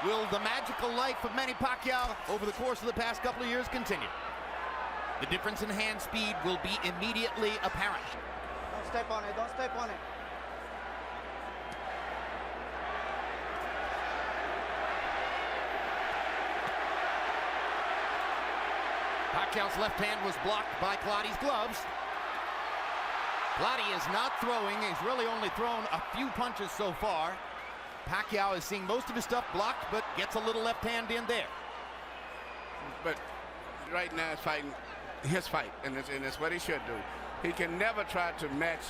Will the magical life of Manny Pacquiao over the course of the past couple of years continue? The difference in hand speed will be immediately apparent. Don't step on it, don't step on it. Pacquiao's left hand was blocked by Clottey's gloves. Clottey is not throwing. He's really only thrown a few punches so far. Pacquiao is seeing most of his stuff blocked, but gets a little left hand in there. But right now it's fighting his fight, and it's what he should do. He can never try to match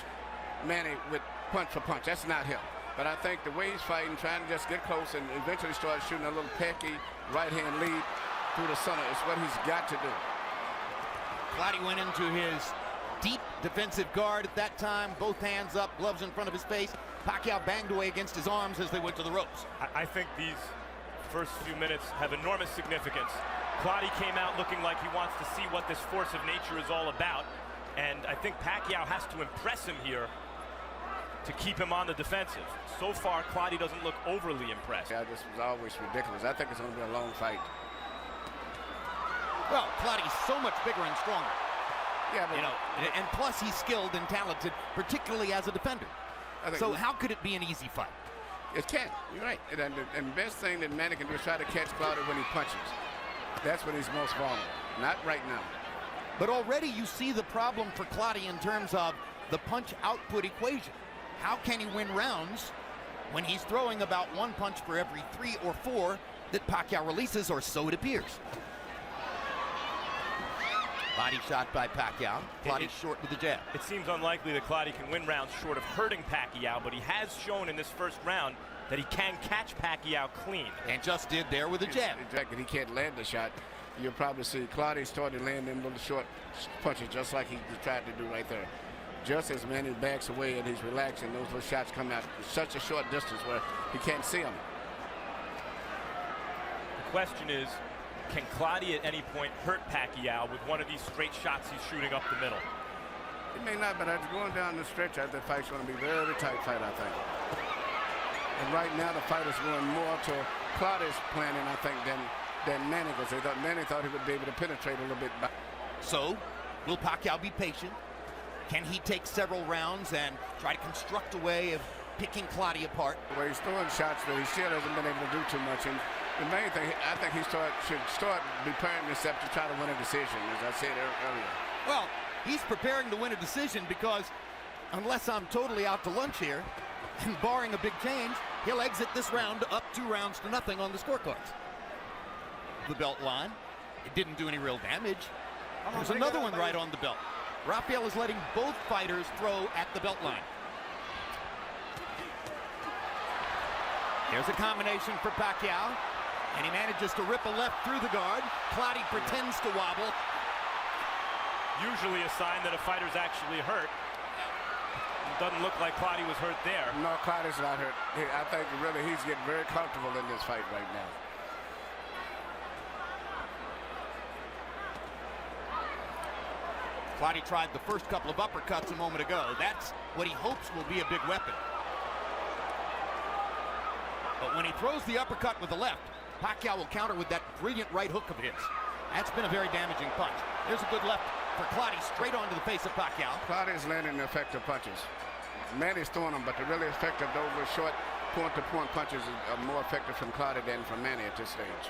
Manny with punch for punch. That's not him. But I think the way he's fighting, trying to just get close and eventually start shooting a little pecky right-hand lead through the center is what he's got to do. Clottey went into his deep defensive guard at that time, both hands up, gloves in front of his face. Pacquiao banged away against his arms as they went to the ropes. I think these first few minutes have enormous significance. Clottey came out looking like he wants to see what this force of nature is all about, and I think Pacquiao has to impress him here to keep him on the defensive. So far, Clottey doesn't look overly impressed. Yeah, this was always ridiculous. I think it's going to be a long fight. Well, Clottey's so much bigger and stronger. Yeah, but you know, and plus he's skilled and talented, particularly as a defender. So how could it be an easy fight? It can't. You're right. And the best thing that Manny can do is try to catch Clottey when he punches. That's when he's most vulnerable. Not right now. But already you see the problem for Clottey in terms of the punch output equation. How can he win rounds when he's throwing about one punch for every 3 or 4 that Pacquiao releases, or so it appears? Body shot by Pacquiao. Clottey short with the jab. It seems unlikely that Clottey can win rounds short of hurting Pacquiao, but he has shown in this first round that he can catch Pacquiao clean. And just did there with a jab. Exactly. He can't land the shot. You'll probably see Clottey started landing them little short punches just like he tried to do right there. Just as Manny backs away and he's relaxing, those little shots come out such a short distance where he can't see them. The question is, can Clottey at any point hurt Pacquiao with one of these straight shots he's shooting up the middle? It may not, but as going down the stretch, I think the fight's going to be a very tight fight, I think. And right now the fight is going more to Clottey's planning, I think, than Manny, because Manny thought he would be able to penetrate a little bit back. So, will Pacquiao be patient? Can he take several rounds and try to construct a way of picking Clottey apart? Well, he's throwing shots, but he still hasn't been able to do too much. And the main thing, I think he should start preparing himself to try to win a decision, as I said earlier. Well, he's preparing to win a decision because, unless I'm totally out to lunch here, and barring a big change, he'll exit this round up 2 rounds to nothing on the scorecards. The belt line. It didn't do any real damage. There's another one right on the belt. Rafael is letting both fighters throw at the belt line. There's a combination for Pacquiao, and he manages to rip a left through the guard. Clottey pretends to wobble. Usually a sign that a fighter's actually hurt. It doesn't look like Clottey was hurt there. No, Clottey's not hurt. I think really he's getting very comfortable in this fight right now. Clottey tried the first couple of uppercuts a moment ago. That's what he hopes will be a big weapon. But when he throws the uppercut with the left, Pacquiao will counter with that brilliant right hook of his. That's been a very damaging punch. There's a good left for Clottey, straight onto the face of Pacquiao. Clottey's landing effective punches. Manny's throwing them, but the really effective, those short point-to-point punches are more effective from Clottey than from Manny at this stage.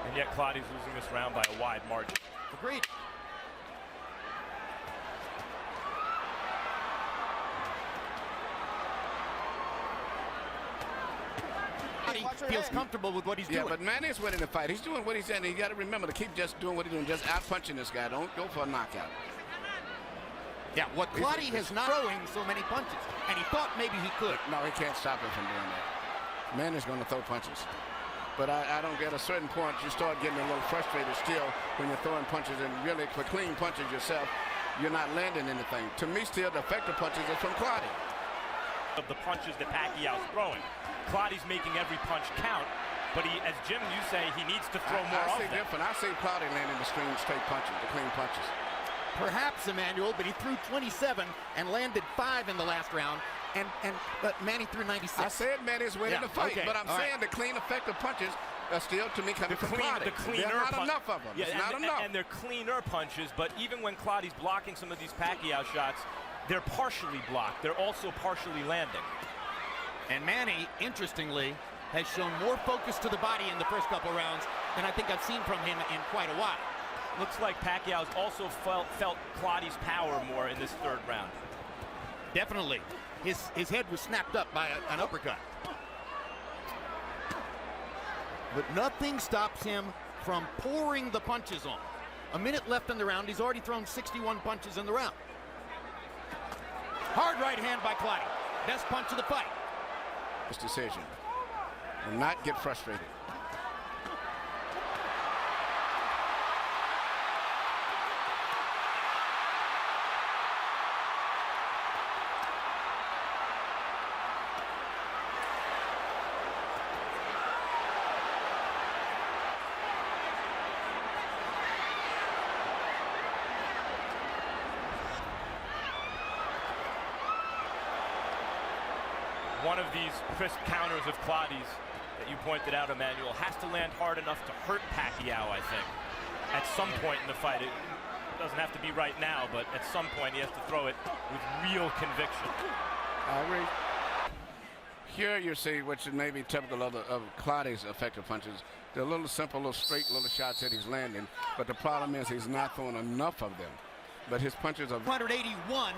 And yet Clottey's losing this round by a wide margin. Agreed. He feels comfortable with what he's doing. Yeah, but Manny's winning the fight. He's doing what he's saying. You got to remember to keep just doing what he's doing, just out-punching this guy. Don't go for a knockout. Yeah, what Clottey has not throwing so many punches, and he thought maybe he could. No, he can't stop him from doing that. Manny's going to throw punches. But I don't get a certain point, you start getting a little frustrated still when you're throwing punches, and really for clean punches yourself, you're not landing anything. To me, still, the effective punches are from Clottey. Of the punches that Pacquiao's throwing, Clottey's making every punch count, but he, as Jim, you say, he needs to throw more I often. see different. I see Clottey landing the straight punches, the clean punches. Perhaps, Emmanuel, but he threw 27 and landed 5 in the last round. But Manny threw 96. I said Manny's winning the fight, okay, but I'm all saying right. the clean, effective punches are still, to me, coming from Clottey. The cleaner There are not punch- enough of them. Yeah, it's not enough. And they're cleaner punches, but even when Clottey's blocking some of these Pacquiao shots, they're partially blocked. They're also partially landing. And Manny, interestingly, has shown more focus to the body in the first couple rounds than I think I've seen from him in quite a while. Looks like Pacquiao's also felt Clottey's power more in this third round. Definitely. His head was snapped up by an uppercut. But nothing stops him from pouring the punches on. A minute left in the round. He's already thrown 61 punches in the round. Hard right hand by Clottey. Best punch of the fight. This decision. And not get frustrated. One of these crisp counters of Clottey's that you pointed out, Emmanuel, has to land hard enough to hurt Pacquiao, I think, at some point in the fight. It doesn't have to be right now, but at some point he has to throw it with real conviction. I agree. Here you see, which may be typical of Clottey's effective punches. They're a little simple, little straight, little shots that he's landing, but the problem is he's not throwing enough of them. But his punches are 181,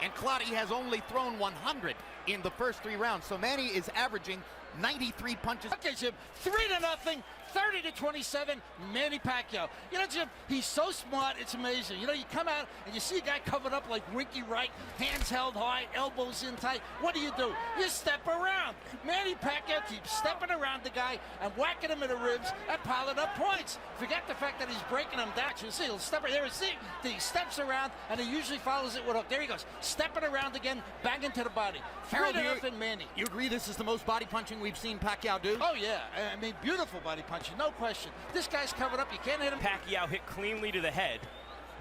and Clottey has only thrown 100 in the first 3 rounds. So Manny is averaging 93 punches. Okay, Jim, 3-0, 30-27, Manny Pacquiao. You know, Jim, he's so smart, it's amazing. You know, you come out and you see a guy covered up like Winky Wright, hands held high, elbows in tight. What do? You step around. Manny Pacquiao keeps stepping around the guy and whacking him in the ribs and piling up points. Forget the fact that he's breaking him down. You see, he'll step there. See, he steps around and he usually follows it with a hook. There he goes, stepping around again, banging to the body. 3-0, Manny. You agree this is the most body punching we've seen Pacquiao do? Oh, yeah. I mean, beautiful body punching, no question. This guy's covered up. You can't hit him. Pacquiao hit cleanly to the head,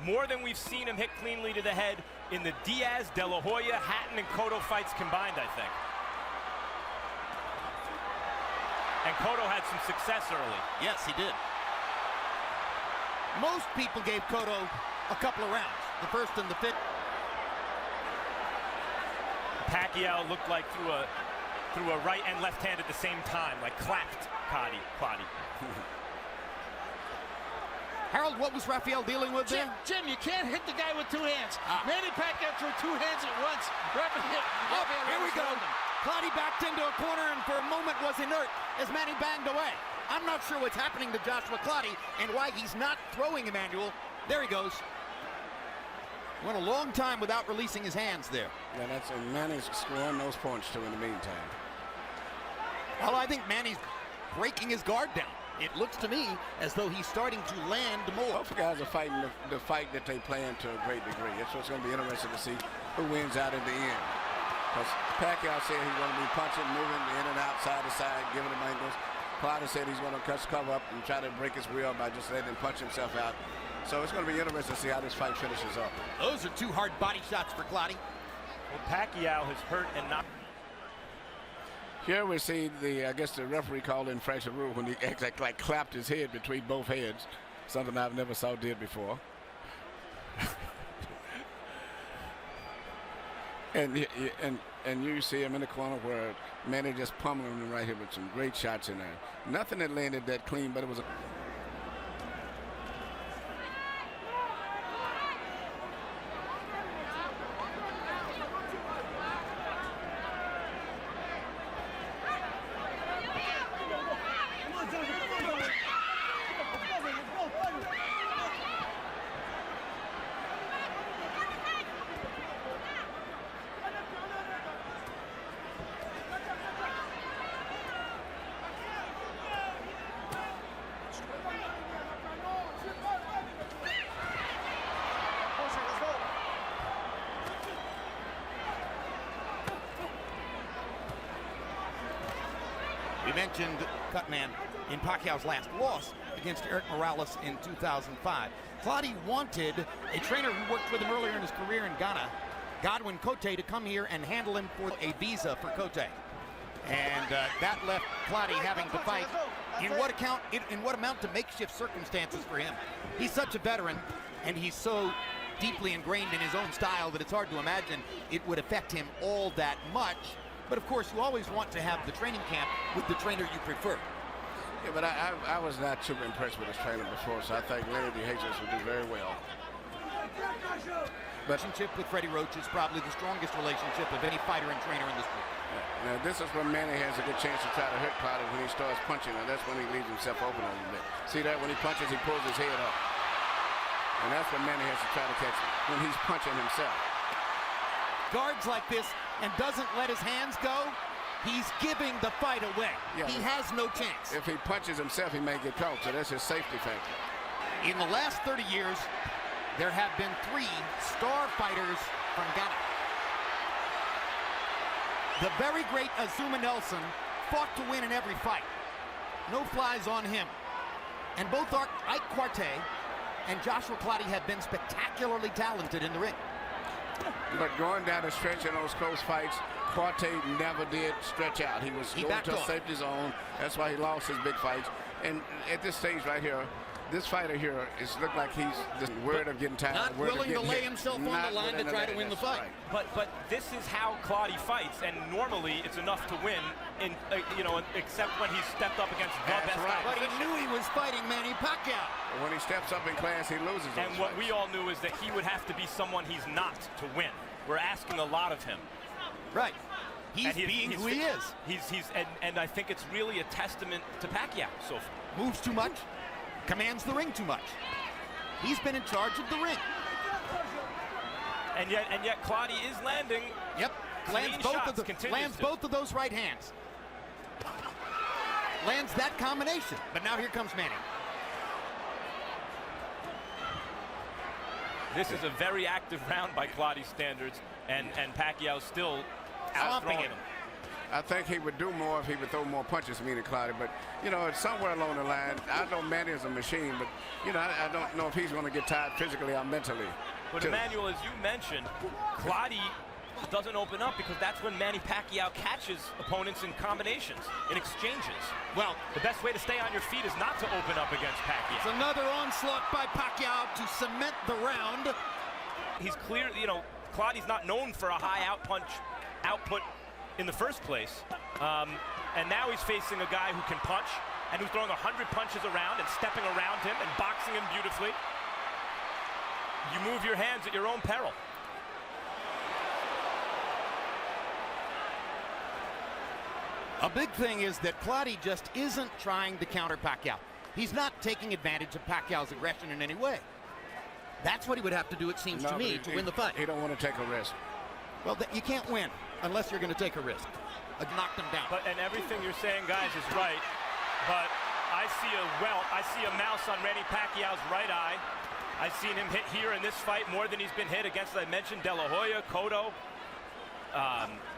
more than we've seen him hit cleanly to the head in the Diaz, De La Hoya, Hatton, and Cotto fights combined, I think. And Cotto had some success early. Yes, he did. Most people gave Cotto a couple of rounds, the first and the fifth. Pacquiao looked like threw a right and left hand at the same time, like clapped Clottey. Harold, what was Rafael dealing with there? Jim, you can't hit the guy with 2 hands. Manny Pacquiao threw 2 hands at once. Here we go. Clottey backed into a corner and for a moment was inert as Manny banged away. I'm not sure what's happening to Joshua Clottey and why he's not throwing Emmanuel. There he goes. Went a long time without releasing his hands there. Yeah, that's Manny's scoring those points too in the meantime. Well, I think Manny's breaking his guard down. It looks to me as though he's starting to land more. Both guys are fighting the fight that they plan to a great degree. It's what's going to be interesting to see who wins out in the end. Because Pacquiao said he's going to be punching, moving in and out, side to side, giving him angles. Clottey said he's going to cover up and try to break his will by just letting him punch himself out. So it's going to be interesting to see how this fight finishes up. Those are 2 hard body shots for Clottey. Well, Pacquiao has hurt and not. Here we see I guess the referee called infraction rule when he like clapped his head between both heads, something I've never saw did before. and you see him in the corner where Manny just pummeling him right here with some great shots in there. Nothing that landed that clean, but it was a We mentioned Cutman in Pacquiao's last loss against Eric Morales in 2005. Clottey wanted a trainer who worked with him earlier in his career in Ghana Godwin Clottey to come here and handle him for a visa for Clottey. And that left Clottey having to fight in what amount to makeshift circumstances for him. He's such a veteran, and he's so deeply ingrained in his own style that it's hard to imagine it would affect him all that much. But of course, you always want to have the training camp with the trainer you prefer. Yeah, but I was not super impressed with his trainer before, so I think Manny Jesus will do very well. Relationship with Freddie Roach is probably the strongest relationship of any fighter and trainer in the sport. Now, this is when Manny has a good chance to try to hurt Clottey when he starts punching, and that's when he leaves himself open a little bit. See that? When he punches, he pulls his head up. And that's when Manny has to try to catch him, when he's punching himself. Guards like this and doesn't let his hands go, he's giving the fight away. Yeah, he has no chance. If he punches himself, he may get caught, so that's his safety factor. In the last 30 years, there have been 3 star fighters from Ghana. The very great Azuma Nelson fought to win in every fight. No flies on him. And both Ike Quartey and Joshua Clottey have been spectacularly talented in the ring. But going down the stretch in those close fights, Clottey never did stretch out. He was going to a safety zone. That's why he lost his big fights. And at this stage right here, this fighter here is look like he's just worried of getting tired. Not willing to lay himself on the line to try to win the fight. Right. But this is how Clottey fights, and normally it's enough to win, except when he stepped up against the best guy. But he knew he was fighting Manny Pacquiao. When he steps up in class, he loses. And what we all knew is that he would have to be someone he's not to win. We're asking a lot of him. Right. He's being who he is. And I think it's really a testament to Pacquiao so far. Moves too much, commands the ring too much. He's been in charge of the ring. And yet Clottey is landing. Yep. Lands both of those right hands. Lands that combination. But now here comes Manny. This is a very active round by Clottey standards, and Pacquiao still outthrowing him. I think he would do more if he would throw more punches, meaning Clottey. But, you know, it's somewhere along the line. I know Manny is a machine, but, you know, I don't know if he's going to get tired physically or mentally. But, Emmanuel, as you mentioned, Clottey doesn't open up because that's when Manny Pacquiao catches opponents in combinations, in exchanges. Well, the best way to stay on your feet is not to open up against Pacquiao. It's another onslaught by Pacquiao to cement the round. He's clear, you know, Clottey's not known for a high output in the first place. And now he's facing a guy who can punch and who's throwing 100 punches around and stepping around him and boxing him beautifully. You move your hands at your own peril. A big thing is that Clottey just isn't trying to counter Pacquiao. He's not taking advantage of Pacquiao's aggression in any way. That's what he would have to do, it seems to me, to win the fight. He don't want to take a risk. Well, you can't win unless you're going to take a risk. Knock them down. And everything you're saying, guys, is right. But I see a mouse on Manny Pacquiao's right eye. I've seen him hit here in this fight more than he's been hit against, I mentioned, De La Hoya, Cotto,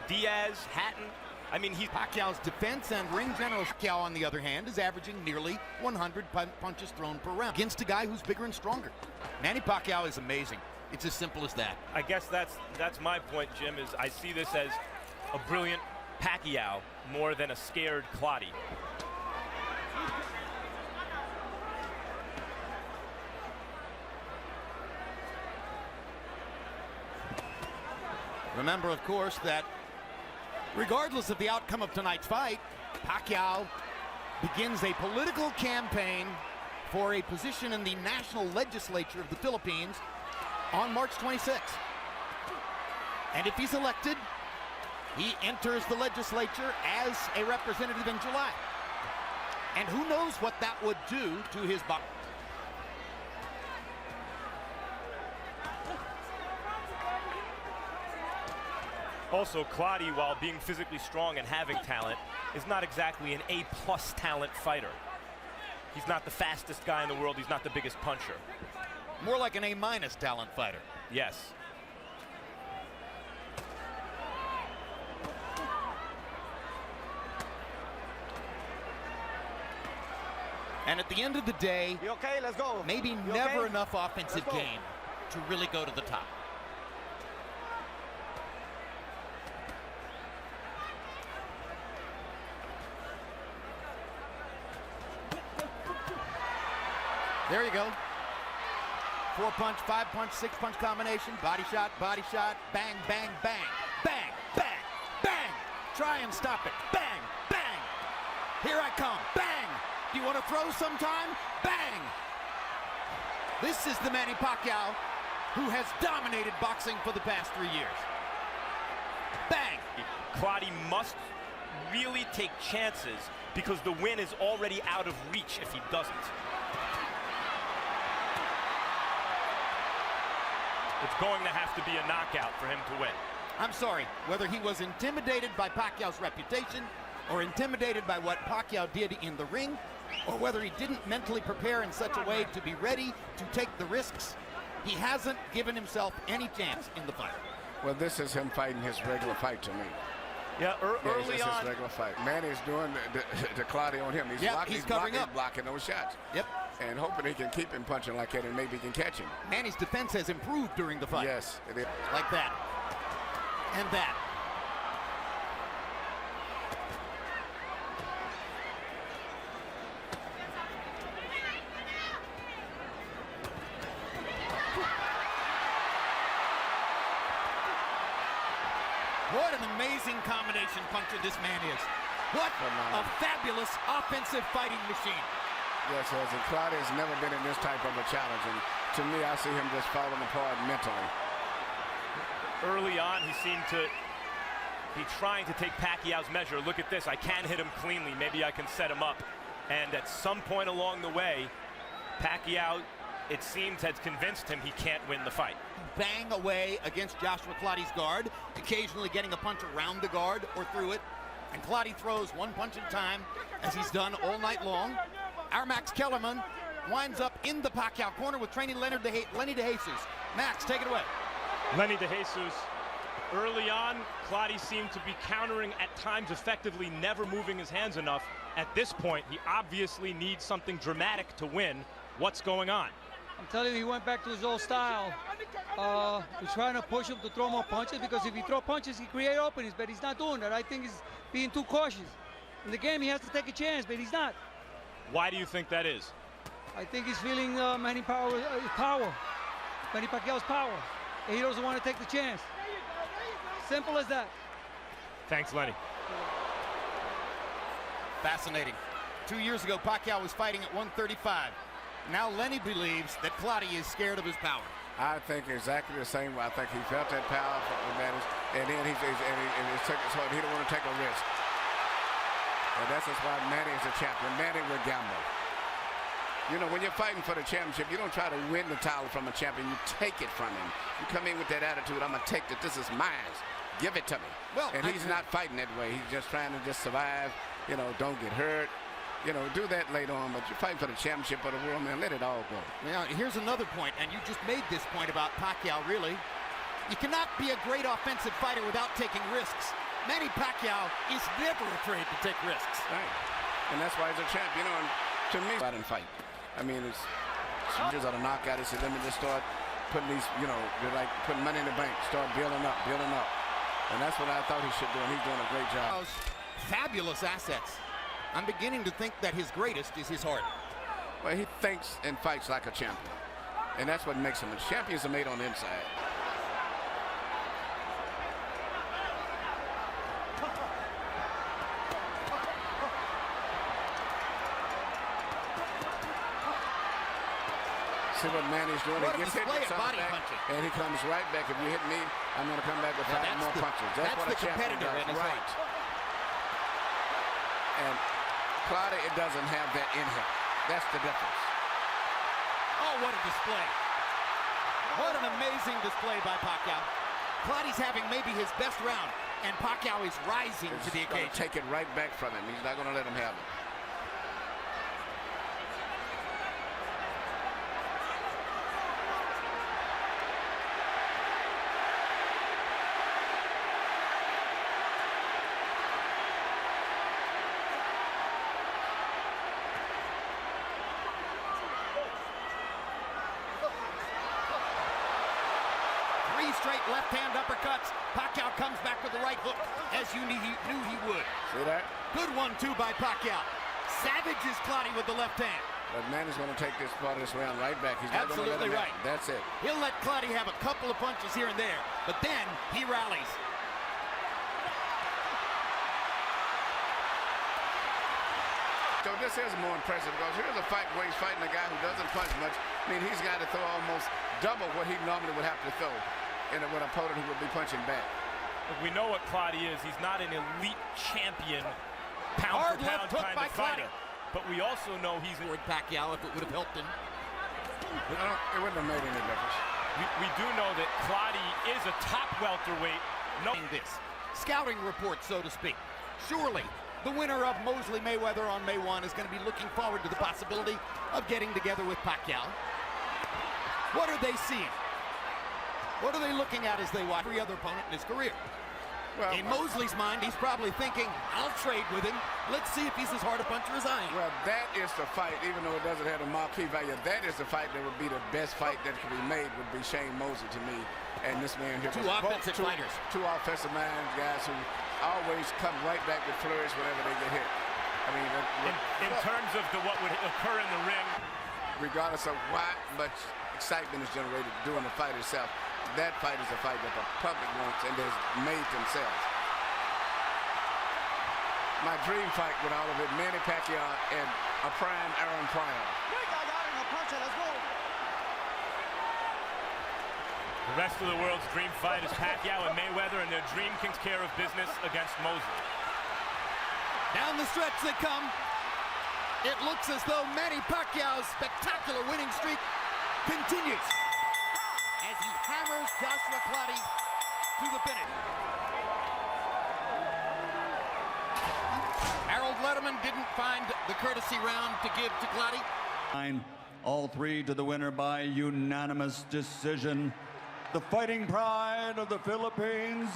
Diaz, Hatton. I mean, Pacquiao's defense and ring general. Pacquiao, on the other hand, is averaging nearly 100 punches thrown per round against a guy who's bigger and stronger. Manny Pacquiao is amazing. It's as simple as that. I guess that's my point, Jim, is I see this as a brilliant Pacquiao more than a scared Clottey. Remember, of course, that regardless of the outcome of tonight's fight, Pacquiao begins a political campaign for a position in the national legislature of the Philippines on March 26th. And if he's elected, he enters the legislature as a representative in July. And who knows what that would do to his body. Also, Clottey, while being physically strong and having talent, is not exactly an A-plus talent fighter. He's not the fastest guy in the world. He's not the biggest puncher. More like an A-minus talent fighter. Yes. And at the end of the day, You okay? Let's go. maybe You never okay? enough offensive Let's go. game to really go to the top. There you go. 4-punch, 5-punch, 6-punch combination. Body shot, bang, bang, bang. Bang, bang, bang. Try and stop it. Bang, bang. Here I come. Bang. Do you want to throw sometime? Bang. This is the Manny Pacquiao who has dominated boxing for the past 3 years. Bang. Clottey must really take chances because the win is already out of reach if he doesn't. It's going to have to be a knockout for him to win. I'm sorry, whether he was intimidated by Pacquiao's reputation or intimidated by what Pacquiao did in the ring, or whether he didn't mentally prepare in such a way to be ready to take the risks, he hasn't given himself any chance in the fight. Well, this is him fighting his regular fight to me. Yeah, early this is on. his regular fight. Manny's doing the Clottey on him. He's covering up. Blocking those shots. Yep. And hoping he can keep him punching like that and maybe he can catch him. Manny's defense has improved during the fight. Yes, it is. Like that. And that. What an amazing combination puncher this man is. What a fabulous offensive fighting machine. Yes, and Clottey has never been in this type of a challenge, and to me, I see him just falling apart mentally. Early on, he seemed to be trying to take Pacquiao's measure. Look at this, I can hit him cleanly, maybe I can set him up. And at some point along the way, Pacquiao, it seems, has convinced him he can't win the fight. Bang away against Joshua Clottey's guard, occasionally getting a punch around the guard or through it. And Clottey throws one punch at a time, as he's done all night long. Our Max Kellerman winds up in the Pacquiao corner with training Lenny De Jesus. Max, take it away. Lenny De Jesus, early on, Clottey seemed to be countering at times effectively, never moving his hands enough. At this point, he obviously needs something dramatic to win. What's going on? I'm telling you, he went back to his old style. We're trying to push him to throw more punches, because if he throw punches, he create openings, but he's not doing that. I think he's being too cautious. In the game, he has to take a chance, but he's not. Why do you think that is? I think he's feeling Manny Pacquiao's power. And he doesn't want to take the chance. Simple as that. Thanks, Lenny. Fascinating. 2 years ago, Pacquiao was fighting at 135. Now Lenny believes that Clottey is scared of his power. I think exactly the same way. I think he felt that power from Manny, and then he didn't want to take a risk. And that's just why Manny is a champion. Manny will gamble. You know, when you're fighting for the championship, you don't try to win the title from a champion. You take it from him. You come in with that attitude, I'm going to take it. This is mine. Give it to me. Well, and he's not fighting that way. He's just trying to just survive. You know, don't get hurt. You know, do that later on. But you're fighting for the championship of the world, man. Let it all go. Now, here's another point, and you just made this point about Pacquiao, really. You cannot be a great offensive fighter without taking risks. Manny Pacquiao is never afraid to take risks. Right. And that's why he's a champ. You know, and to me, fight and fight. I mean, it's years of a knockout. He said, let me just start putting these, you know, they're like putting money in the bank. Start building up. And that's what I thought he should do, and he's doing a great job. Fabulous assets. I'm beginning to think that his greatest is his heart. Well, he thinks and fights like a champion. And that's what makes him a champion. Champions are made on the inside. See what Manny's doing. What He gets hit with something back, punching. and he comes right back. If you hit me, I'm going to come back with 5 more punches. That's what a champion competitor does. in his Right. And Clottey, it doesn't have that in him. That's the difference. Oh, what a display. What an amazing display by Pacquiao. Clottey's having maybe his best round, and Pacquiao is rising to the He's going occasion. to take it right back from him. He's not going to let him have it. Straight left-hand uppercuts. Pacquiao comes back with the right hook, as you knew he would. See that? Good 1-2 by Pacquiao. Savages Clottey with the left hand. But Manny's going to take this part of this round right back. He's not going to let Absolutely him right. out. That's it. He'll let Clottey have a couple of punches here and there, but then he rallies. So this is more impressive because here's a fight where he's fighting a guy who doesn't punch much. I mean, he's got to throw almost double what he normally would have to throw in with an opponent who would be punching back. But we know what Clottey is. He's not an elite champion, pound Hard for pound left hook kind by of fighter. Clottey. But we also know he's With Pacquiao, if it would have helped him. It wouldn't have made any difference. we do know that Clottey is a top welterweight. This scouting report, so to speak. Surely the winner of Mosley Mayweather on May 1 is going to be looking forward to the possibility of getting together with Pacquiao. What are they seeing? What are they looking at as they watch every other opponent in his career? Well, In Mosley's mind, he's probably thinking, I'll trade with him. Let's see if he's as hard a puncher as I am. Well, that is the fight, even though it doesn't have a marquee value, that is the fight that would be the best fight that could be made, would be Shane Mosley to me. And this man here. Two offensive fighters. Two offensive minds, guys who always come right back with flourish whenever they get hit. I mean, In terms of what would occur in the ring. regardless of why much excitement is generated during the fight itself, that fight is a fight that the public wants and has made themselves. My dream fight with all of it, Manny Pacquiao and a prime Aaron Pryor. Let's go. The rest of the world's dream fight is Pacquiao and Mayweather, and their dream takes care of business against Mosley. Down the stretch they come. It looks as though Manny Pacquiao's spectacular winning streak continues as he hammers Joshua Clottey to the finish. Harold Letterman didn't find the courtesy round to give to Clottey. All three to the winner by unanimous decision. The fighting pride of the Philippines,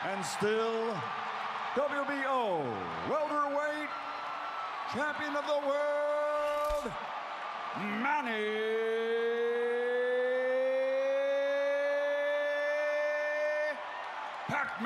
and still WBO welterweight champion of the world, Manny Pacquiao.